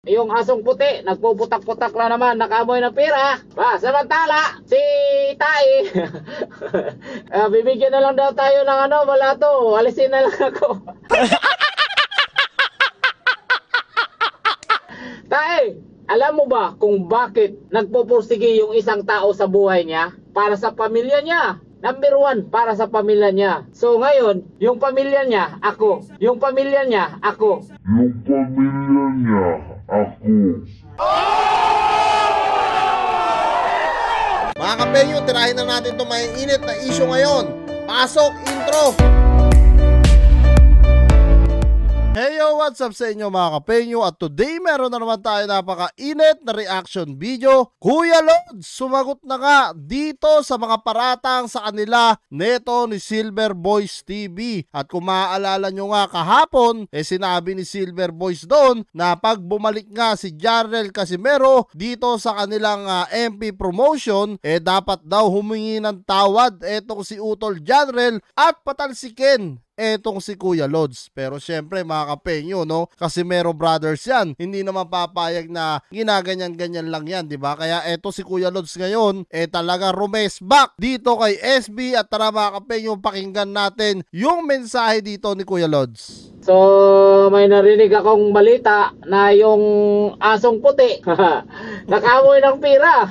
Yung asong puti, nagpuputak-putak na naman, nakaamoy ng pera. Samantala, si Tai, bibigyan na lang daw tayo ng wala to, alisin na lang ako. Tai, alam mo ba kung bakit nagpupursige yung isang tao sa buhay niya? Para sa pamilya niya. Number 1, para sa pamilya niya. So ngayon, yung pamilya niya, ako. Yung pamilya niya, ako. Yung pamilya niya, ako. Mga kapenyo, tirahin na natin itong may init na issue ngayon. Pasok, intro! Hey yo, what's up sa inyo mga kapenyo? At today meron na naman tayo napaka-init na reaction video. Kuya Lods, sumagot na nga dito sa mga paratang sa kanila neto ni Silver Boys TV. At kung maaalala nyo nga kahapon, sinabi ni Silver Boys doon na pag bumalik nga si Jarrell Casimero dito sa kanilang MP promotion, dapat daw humingi ng tawad etong si Utol Jarrell at patalsikin etong si Kuya Lods. Pero syempre mga kapenyo, no, Casimero brothers yan, hindi naman papayag na ginaganyan-ganyan lang yan, di ba? Kaya eto si Kuya Lods ngayon, talaga rumes back dito kay SB. At tara mga kapenyo, pakinggan natin yung mensahe dito ni Kuya Lods. So, may narinig akong balita na yung asong puti nakamoy ng pera.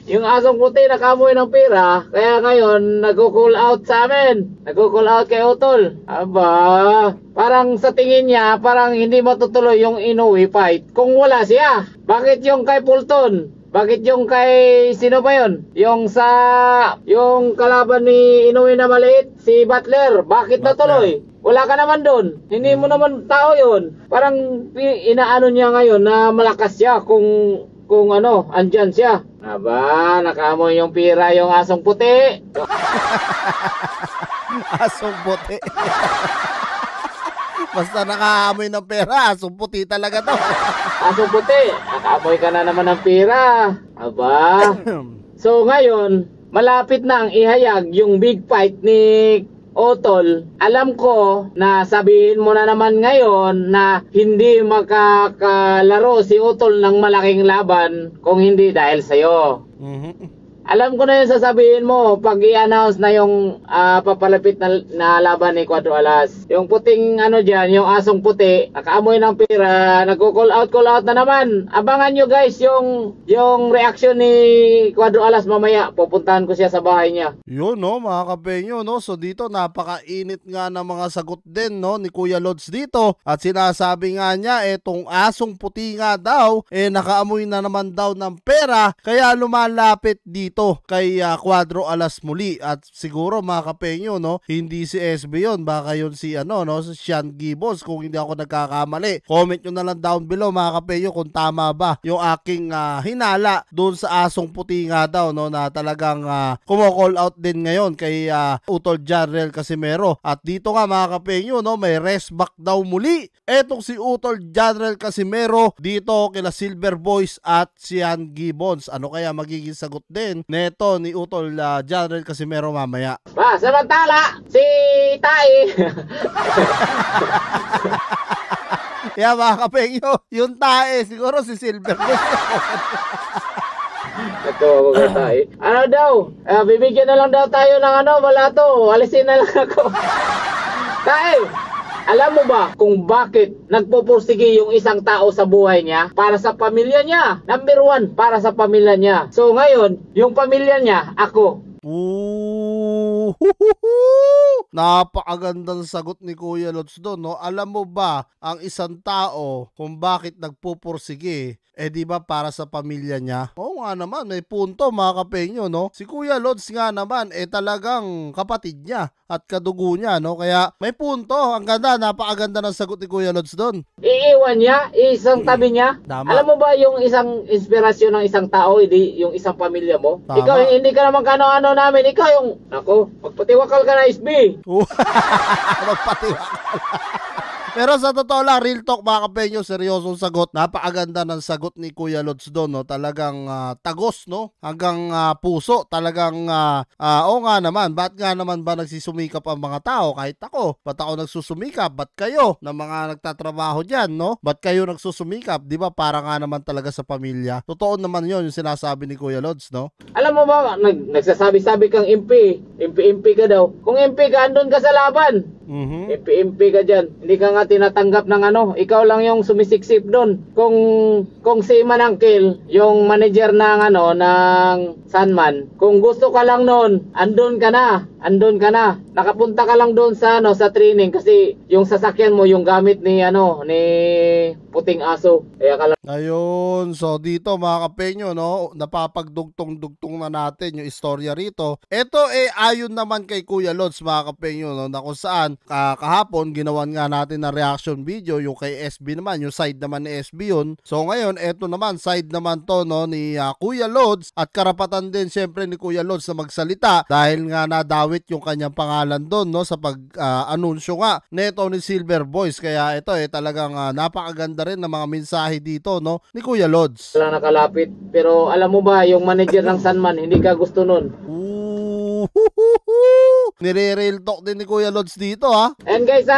Yung asong puti nakamoy ng pera, kaya ngayon nagko-call out sa amin. Nagko-call out kay Utol. Aba, parang sa tingin niya, parang hindi matutuloy yung Inoue fight kung wala siya. Bakit yung kay Fulton? Bakit yung kay sino ba yun? Yung kalaban ni Inoue na maliit, si Butler. Bakit natuloy? Wala ka naman doon. Hindi mo naman tao yun. Parang inaano niya ngayon na malakas siya kung andyan siya. Aba, nakaamoy yung pira yung asong puti. Asong puti. Basta nakaamoy ng pera, asong puti talaga to. Asong puti, nakaamoy ka na naman ng pira. Aba. So ngayon, malapit na ang ihayag yung big fight ni Utol. Alam ko na sabihin mo na naman ngayon na hindi makakalaro si Utol ng malaking laban kung hindi dahil sa'yo. Alam ko na yung sasabihin mo pag i-announce na yung papalapit na laban ni Cuadro Alas. Yung puting dyan, yung asong puti, nakaamoy ng pera, nagko-call out na naman. Abangan nyo guys yung reaction ni Cuadro Alas mamaya. Pupuntahan ko siya sa bahay niya. Yun no, mga kapenyo, no. So dito napakainit nga ng mga sagot din, no, ni Kuya Lods dito. At sinasabi nga niya, etong asong puti nga daw, nakaamoy na naman daw ng pera, kaya lumalapit dito kay Cuadro Alas muli. At siguro mga kapenyo, no, hindi si SB yun, baka yun si si Sean Gibbons kung hindi ako nagkakamali. Comment nyo na lang down below mga kapenyo kung tama ba yung aking hinala doon sa asong puti nga daw, no, na talagang kumo-call out din ngayon kay Utol Jarrell Casimero. At dito nga mga kapenyo, no, may rest back daw muli etong si Utol Jarrell Casimero dito kila Silver Boys at Sean Gibbons. Ano kaya magiging sagot din neto ni Utol Jarrell Casimero mamaya? Samantala, si Tai kaya mga kapenyo, yung tae siguro si Silver Boys. Ito ako kay Tai. Ano daw? Bibigyan na lang daw tayo ng wala to, alisin na lang ako. Tai, alam mo ba kung bakit nagpupursige yung isang tao sa buhay niya? Para sa pamilya niya. Number 1, para sa pamilya niya. So ngayon, yung pamilya niya, ako. Napakagandang sagot ni Kuya Lods doon, no? Alam mo ba ang isang tao kung bakit nagpupursige? Di ba para sa pamilya niya? Oo nga naman, may punto mga kapenyo, no? Si Kuya Lods nga naman, talagang kapatid niya at kadugo niya, no? Kaya may punto. Ang ganda, napakaganda ng sagot ni Kuya Lods doon. Iiwan niya, isang tabi niya. Tama. Alam mo ba yung isang inspirasyon ng isang tao, hindi yung isang pamilya mo? Tama. Ikaw, hindi ka naman kano-ano namin. Ikaw yung, magpatiwakal ka na SB. Magpatiwakal. Pero sa totoo lang, real talk mga kapenyo, seryosong sagot. Napakaganda ng sagot ni Kuya Lods doon, no? Talagang tagos, no? Hanggang puso. Talagang, oo nga naman, ba't nga naman ba nagsusumikap ang mga tao? Kahit ako, ba't ako nagsusumikap? Ba't kayo na mga nagtatrabaho dyan, no? Ba't kayo nagsusumikap? Di ba para nga naman talaga sa pamilya? Totoo naman yon yung sinasabi ni Kuya Lods, no? Alam mo ba, nagsasabi-sabi kang MP ka daw. Kung MP ka, andun ka sa laban. MP ka dyan. Hindi ka nga tinatanggap ng ano. Ikaw lang yung sumisiksip doon. Kung si Manangkil, yung manager ng ano, ng Sunman, kung gusto ka lang noon, andun ka na. Nakapunta ka lang doon sa ano, sa training kasi yung sasakyan mo, yung gamit ni ano, ni Puting Aso. Kaya ka lang. Ayun, so dito mga kapenyo, no, napapagdugtong-dugtong na natin yung istorya rito. Ito ayon naman kay Kuya Lods mga kapenyo, no, na kung saan kahapon ginawan nga natin na reaction video yung kay SB naman, yung side naman ni SB yun. So ngayon, eto naman, side naman to, no, ni Kuya Lods, at karapatan din syempre ni Kuya Lods na magsalita dahil nga nadawit yung kanyang pangalan doon, no, sa pag-anunsyo nga neto ni Silver Boys. Kaya ito talagang napakaganda rin ng mga mensahe dito, no, ni Kuya Lods. Wala nakalapit. Pero alam mo ba, yung manager ng Sunman, hindi ka gusto nun. Nire-real talk din ni Kuya Lods dito, ha. And guys,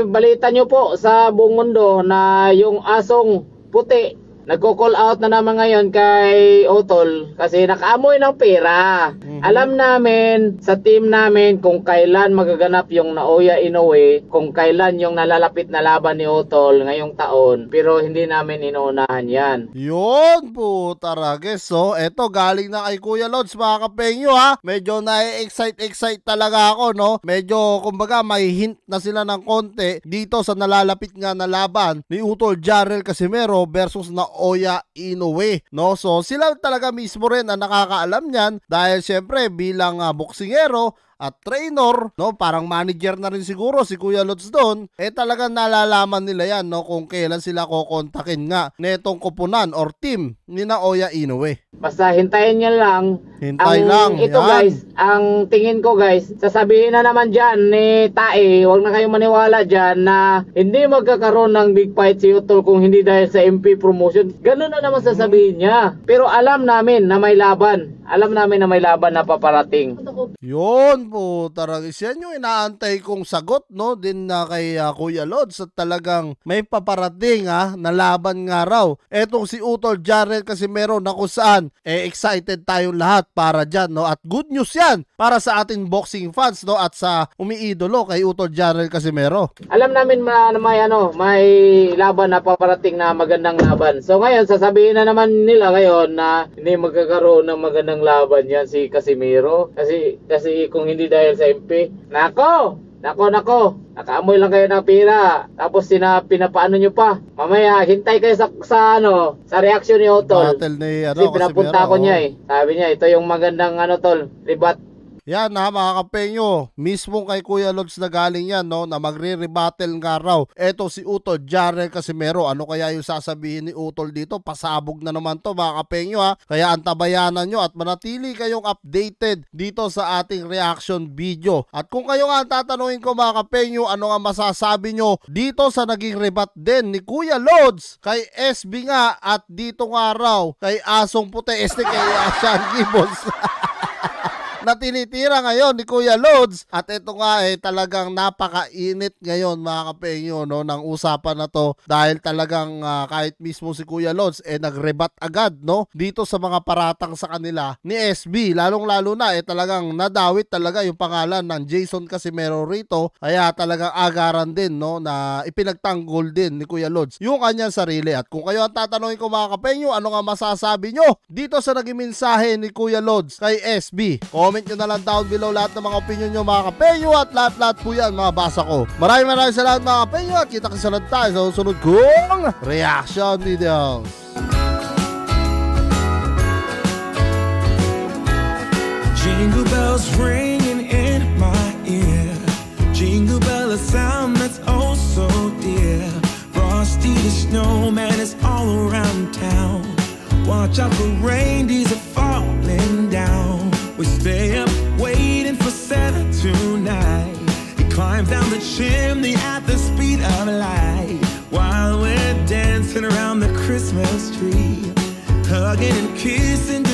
balita nyo po sa buong mundo na yung asong puti nagko-call out na naman ngayon kay Utol kasi nakaamoy ng pera. Alam namin sa team namin kung kailan magaganap yung Naoya Inoue, kung kailan yung nalalapit na laban ni Utol ngayong taon, pero hindi namin inuunahan yan. Yun po, taragis. So, eto galing na kay Kuya Lods mga kapengyo, ha. Medyo na-excite talaga ako, no. Medyo kumbaga may hint na sila ng konti dito sa nalalapit nga na laban ni Utol Jarrell Casimero versus Naoya Inoue, no. So, sila talaga mismo rin ang nakakaalam niyan dahil syempre bilang boksingero at trainer, no, parang manager na rin siguro si Kuya Lods doon, talagang nalalaman nila yan, no, kung kailan sila kokontakin nga netong koponan or team ni Naoya Inoue. Basta hintayin nyo lang. Hintay lang. Ito yan. Guys, ang tingin ko guys, sasabihin na naman dyan ni Tae, huwag na kayong maniwala dyan na hindi magkakaroon ng big fight si Utol kung hindi dahil sa MP promotion. Ganun na naman sasabihin niya. Pero alam namin na may laban. Alam namin na may laban na paparating. Yun po, taragis yan yung inaantay kong sagot, no, din na kay Kuya Lods, at talagang may paparating na laban nga raw. Etong si Utol Jarrell Casimero na kung saan excited tayong lahat para dyan, no, at good news yan para sa ating boxing fans, no, at sa umiidolo kay Utol Jarrell Casimero. Alam namin na may laban na paparating na magandang laban. So ngayon sasabihin na naman nila ngayon na hindi magkakaroon ng magandang laban yan si Casimero kasi kung hindi dahil sa MP. Nako, nakaamoy lang kayo ng pera. Tapos pinapaano nyo pa. Mamaya hintay kayo sa reaction ni Utol. Battle ni Kasi pinapunta Casimero, ko niya Sabi niya ito yung magandang tol, ribat. Yan mga kapengyo, mismo kay Kuya Lods na galing yan, no, na magre-rebattle nga raw. Eto si Utol Jarrell Casimero. Ano kaya yung sasabihin ni Utol dito? Pasabog na naman to mga kapengyo, ha. Kaya antabayanan nyo at manatili kayong updated dito sa ating reaction video. At kung kayo nga ang tatanungin ko mga kapengyo, ano nga masasabi nyo dito sa naging rebat din ni Kuya Lods kay SB nga at dito nga raw kay Asong Puti, kay Sean Gibbons. Na tinitira ngayon ni Kuya Lods. At ito nga talagang napakainit ngayon mga kapengyo, no, ng usapan na to dahil talagang kahit mismo si Kuya Lods nagrebat agad, no, dito sa mga paratang sa kanila ni SB, lalong-lalo na talagang nadawit talaga yung pangalan ng Jason Casimero rito, kaya talagang agaran din, no, na ipinagtanggol din ni Kuya Lods yung kanyang sarili. At kung kayo ang tatanungin ko mga kapengyo, ano nga masasabi nyo dito sa naging mensahe ni Kuya Lods kay SB? Comment nyo na lang down below lahat ng mga opinion nyo mga kapengyo, at lahat po yan mga basa ko. Maraming salamat mga kapengyo, at kita-kisalan tayo sa susunod kong reaction videos. Jingle bells ringing in my ear, jingle bell, a sound that's oh so dear. Frosty the snowman is all around town. Watch out for reindeers are falling down. We stay up waiting for Santa tonight. He climbs climbs down the chimney at the speed of light, while we're dancing around the Christmas tree, hugging and kissing